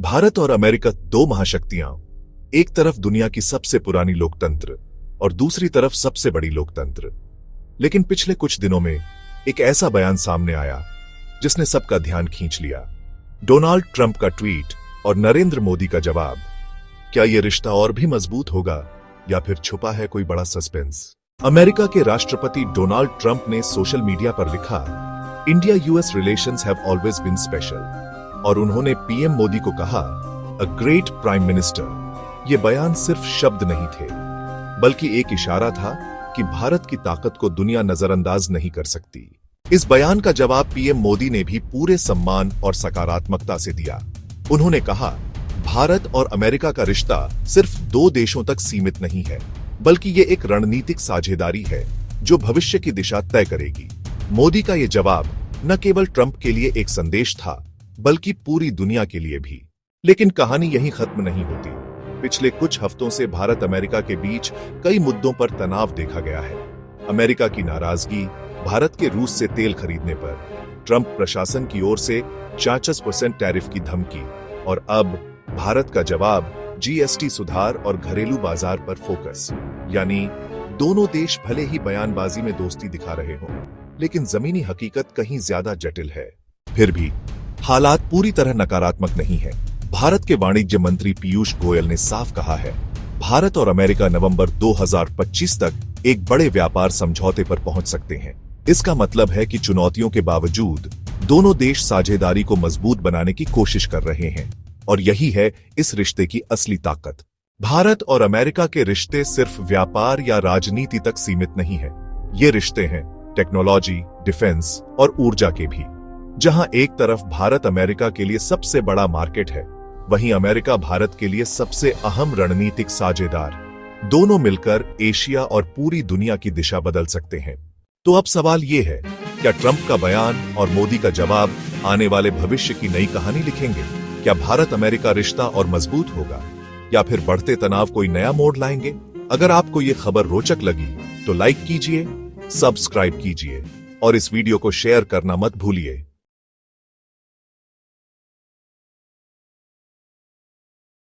भारत और अमेरिका दो महाशक्तियां, एक तरफ दुनिया की सबसे पुरानी लोकतंत्र और दूसरी तरफ सबसे बड़ी लोकतंत्र। लेकिन पिछले कुछ दिनों में एक ऐसा बयान सामने आया जिसने सबका ध्यान खींच लिया। डोनाल्ड ट्रंप का ट्वीट और नरेंद्र मोदी का जवाब। क्या यह रिश्ता और भी मजबूत होगा या फिर छुपा है कोई बड़ा सस्पेंस? अमेरिका के राष्ट्रपति डोनाल्ड ट्रंप ने सोशल मीडिया पर लिखा, India US relations have always been special, और उन्होंने पीएम मोदी को कहा, अ ग्रेट प्राइम मिनिस्टर। ये बयान सिर्फ शब्द नहीं थे, बल्कि एक इशारा था कि भारत की ताकत को दुनिया नजरअंदाज नहीं कर सकती। इस बयान का जवाब पीएम मोदी ने भी पूरे सम्मान और सकारात्मकता से दिया। उन्होंने कहा, भारत और अमेरिका का रिश्ता सिर्फ दो देशों तक सीमित नहीं है, बल्कि ये एक रणनीतिक साझेदारी है जो भविष्य की दिशा तय करेगी। मोदी का ये जवाब न केवल ट्रंप के लिए एक संदेश था, बल्कि पूरी दुनिया के लिए भी। लेकिन कहानी यहीं खत्म नहीं होती। पिछले कुछ हफ्तों से भारत अमेरिका के बीच कई मुद्दों पर तनाव देखा गया है। अमेरिका की नाराजगी, भारत के रूस से तेल खरीदने पर, ट्रंप प्रशासन की ओर से 50% टैरिफ की धमकी, और अब भारत का जवाब जीएसटी सुधार और घरेलू बाजार पर फोकस। यानी दोनों देश भले ही बयानबाजी में दोस्ती दिखा रहे हों, लेकिन जमीनी हकीकत कहीं ज्यादा जटिल है। फिर भी हालात पूरी तरह नकारात्मक नहीं है। भारत के वाणिज्य मंत्री पीयूष गोयल ने साफ कहा है, भारत और अमेरिका नवंबर 2025 तक एक बड़े व्यापार समझौते पर पहुंच सकते हैं। इसका मतलब है कि चुनौतियों के बावजूद दोनों देश साझेदारी को मजबूत बनाने की कोशिश कर रहे हैं, और यही है इस रिश्ते की असली ताकत। भारत और अमेरिका के रिश्ते सिर्फ व्यापार या राजनीति तक सीमित नहीं है। ये रिश्ते हैं टेक्नोलॉजी, डिफेंस और ऊर्जा के भी। जहां एक तरफ भारत अमेरिका के लिए सबसे बड़ा मार्केट है, वहीं अमेरिका भारत के लिए सबसे अहम रणनीतिक साझेदार। दोनों मिलकर एशिया और पूरी दुनिया की दिशा बदल सकते हैं। तो अब सवाल ये है, क्या ट्रंप का बयान और मोदी का जवाब आने वाले भविष्य की नई कहानी लिखेंगे? क्या भारत अमेरिका रिश्ता और मजबूत होगा, या फिर बढ़ते तनाव कोई नया मोड़ लाएंगे? अगर आपको ये खबर रोचक लगी तो लाइक कीजिए, सब्सक्राइब कीजिए और इस वीडियो को शेयर करना मत भूलिए।